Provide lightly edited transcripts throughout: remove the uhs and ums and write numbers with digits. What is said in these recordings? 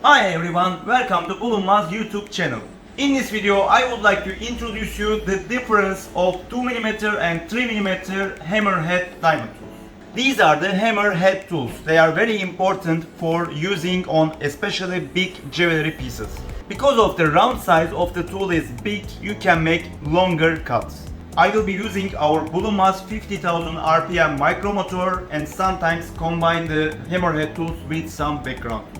Hi everyone, welcome to Bulunmaz YouTube channel. In this video, I would like to introduce you the difference of 2mm and 3mm hammerhead diamond tools. These are the hammerhead tools. They are very important for using on especially big jewelry pieces. Because of the round size of the tool is big, you can make longer cuts. I will be using our Bulunmaz 50,000 RPM micromotor and sometimes combine the hammerhead tools with some background tools.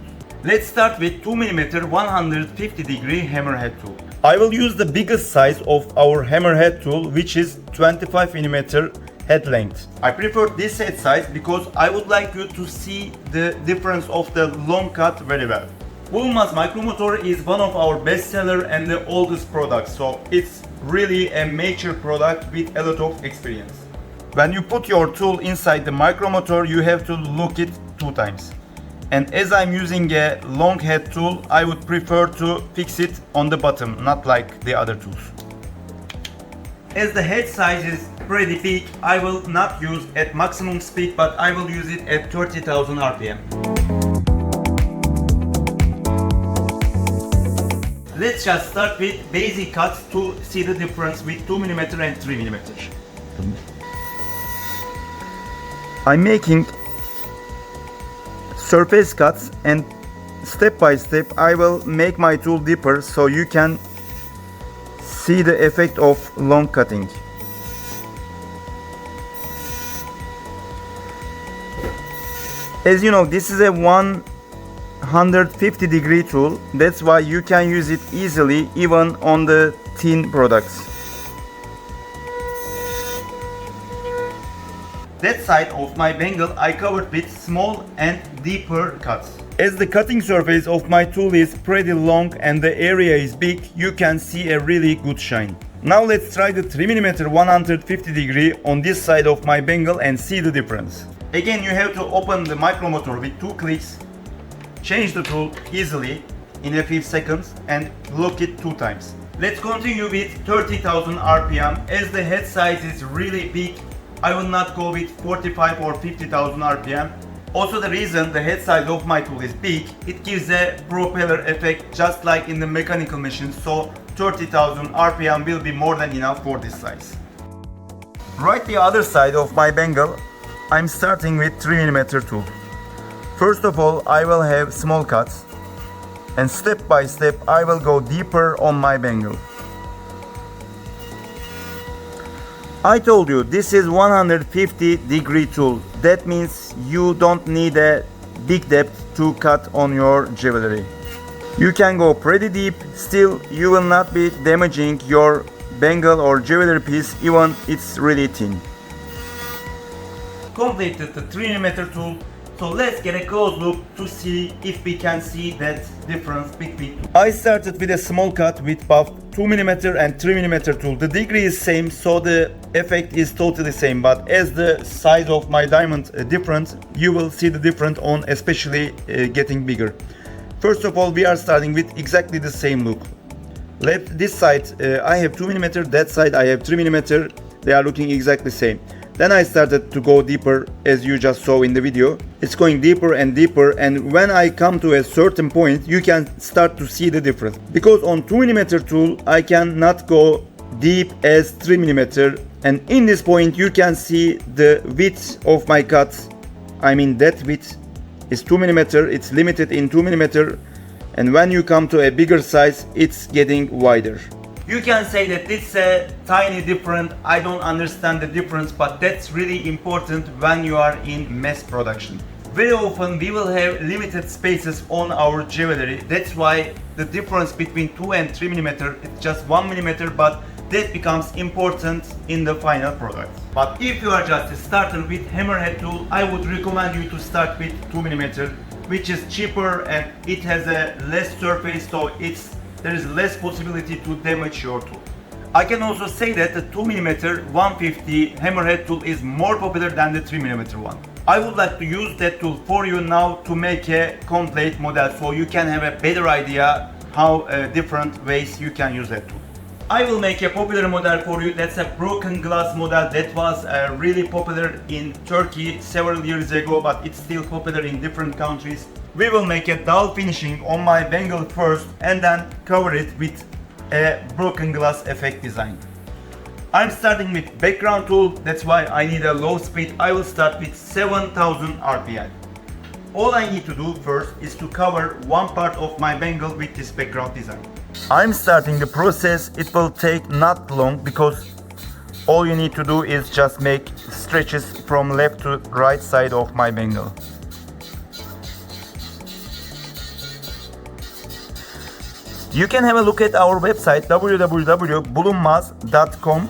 Let's start with 2mm 150 degree hammerhead tool. I will use the biggest size of our hammerhead tool, which is 25mm head length. I prefer this head size because I would like you to see the difference of the long cut very well. Bulunmaz micromotor is one of our best seller and the oldest products, so it's really a mature product with a lot of experience. When you put your tool inside the micromotor, you have to look it 2 times. And as I'm using a long head tool, I would prefer to fix it on the bottom, not like the other tools. As the head size is pretty big, I will not use at maximum speed, but I will use it at 30,000 RPM. Let's just start with basic cuts to see the difference with 2mm and 3mm. I'm making surface cuts and step by step I will make my tool deeper so you can see the effect of long cutting. As you know, this is a 150 degree tool, that's why you can use it easily even on the thin products. That side of my bangle I covered with small and deeper cuts. As the cutting surface of my tool is pretty long and the area is big, you can see a really good shine. Now let's try the 3mm 150 degree on this side of my bangle and see the difference. Again, you have to open the micromotor with 2 clicks, change the tool easily in a few seconds and look it 2 times. Let's continue with 30,000 RPM. As the head size is really big, I will not go with 45 or 50,000 RPM. Also, the reason the head size of my tool is big, it gives a propeller effect just like in the mechanical machine, so 30,000 RPM will be more than enough for this size. Right the other side of my bangle, I'm starting with 3mm tool. First of all, I will have small cuts and step by step I will go deeper on my bangle. I told you this is 150 degree tool. That means you don't need a big depth to cut on your jewelry. You can go pretty deep, still you will not be damaging your bangle or jewelry piece even it's really thin. Completed the 3mm tool, so let's get a close look to see if we can see that difference between two. I started with a small cut with both 2mm and 3mm tool. The degree is same, so the effect is totally same, but as the size of my diamond different, you will see the difference on especially getting bigger. First of all, we are starting with exactly the same look. This side I have 2mm, that side I have 3mm, they are looking exactly same. Then I started to go deeper, as you just saw in the video. It's going deeper and deeper, and when I come to a certain point, you can start to see the difference. Because on 2mm tool, I cannot go deep as 3mm, and in this point you can see the width of my cut. I mean that width is 2mm, it's limited in 2mm, and when you come to a bigger size, it's getting wider. You can say that it's a tiny difference, I don't understand the difference, but that's really important when you are in mass production. Very often we will have limited spaces on our jewelry, that's why the difference between 2 and 3mm is just 1mm, but that becomes important in the final product. But if you are just a starter with hammerhead tool, I would recommend you to start with 2mm, which is cheaper and it has a less surface, so there is less possibility to damage your tool. I can also say that the 2mm 150 hammerhead tool is more popular than the 3mm one. I would like to use that tool for you now to make a complete model so you can have a better idea how different ways you can use that tool. I will make a popular model for you. That's a broken glass model that was really popular in Turkey several years ago, but it's still popular in different countries. We will make a dull finishing on my bangle first and then cover it with a broken glass effect design. I'm starting with background tool, that's why I need a low speed. I will start with 7000 RPM. All I need to do first is to cover one part of my bangle with this background design. I'm starting the process. It will take not long because all you need to do is just make stretches from left to right side of my bangle. You can have a look at our website www.bulunmaz.com.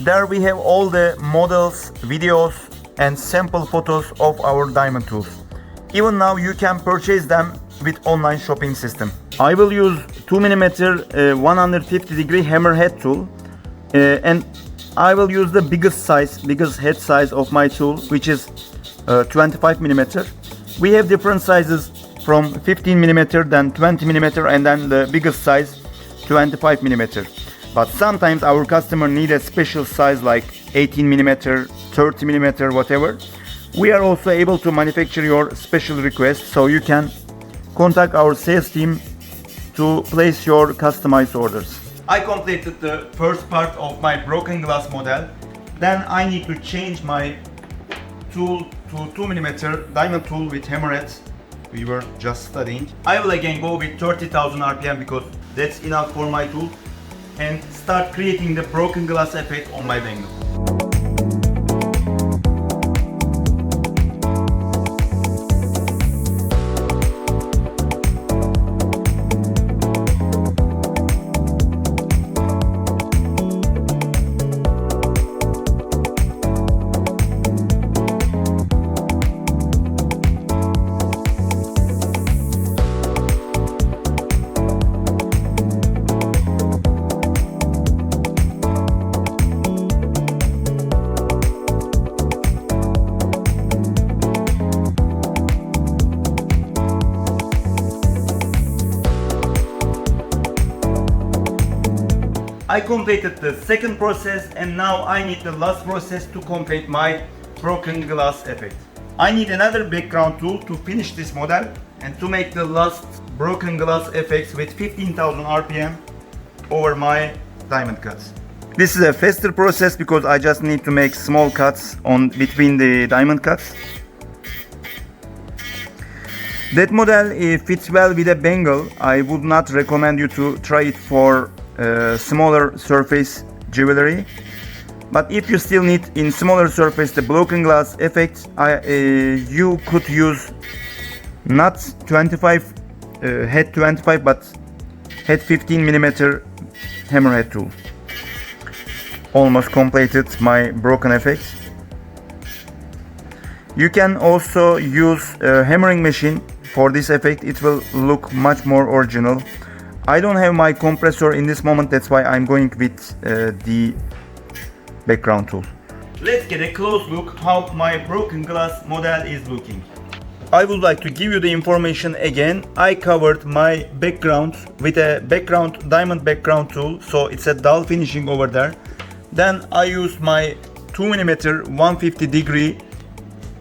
There we have all the models, videos and sample photos of our diamond tools. Even now you can purchase them with online shopping system. I will use 2mm 150 degree hammerhead tool and I will use the biggest head size of my tool, which is 25mm. We have different sizes from 15mm, then 20mm, and then the biggest size 25mm. But sometimes our customer need a special size like 18mm, 30mm, whatever. We are also able to manufacture your special request, so you can contact our sales team to place your customized orders. I completed the first part of my broken glass model. Then I need to change my tool to 2mm diamond tool with hammerhead. We were just studying. I will again go with 30,000 RPM because that's enough for my tool, and start creating the broken glass effect on my bangle. I completed the second process and now I need the last process to complete my broken glass effect. I need another background tool to finish this model and to make the last broken glass effects with 15,000 RPM over my diamond cuts. This is a faster process because I just need to make small cuts on between the diamond cuts. That model fits well with a bangle. I would not recommend you to try it for smaller surface jewelry, but if you still need in smaller surface the broken glass effect, you could use not 25 head 25 but head 15mm hammerhead tool. Almost completed my broken effect. You can also use a hammering machine for this effect. It will look much more original. I don't have my compressor in this moment, that's why I'm going with the background tool. Let's get a close look how my broken glass model is looking. I would like to give you the information again. I covered my background with a diamond background tool, so it's a dull finishing over there. Then I used my 2mm 150 degree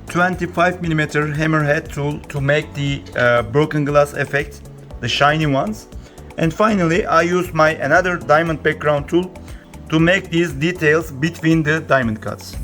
25mm hammerhead tool to make the broken glass effect, the shiny ones. And finally I used my another diamond background tool to make these details between the diamond cuts.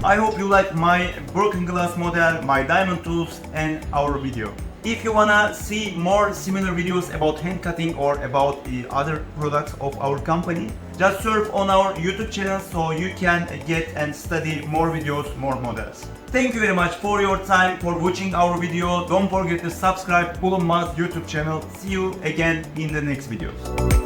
I hope you like my broken glass model, my diamond tools and our video. If you wanna see more similar videos about hand cutting or about the other products of our company, just search on our YouTube channel so you can get and study more videos, more models. Thank you very much for your time, for watching our video. Don't forget to subscribe Bulunmaz YouTube channel. See you again in the next videos.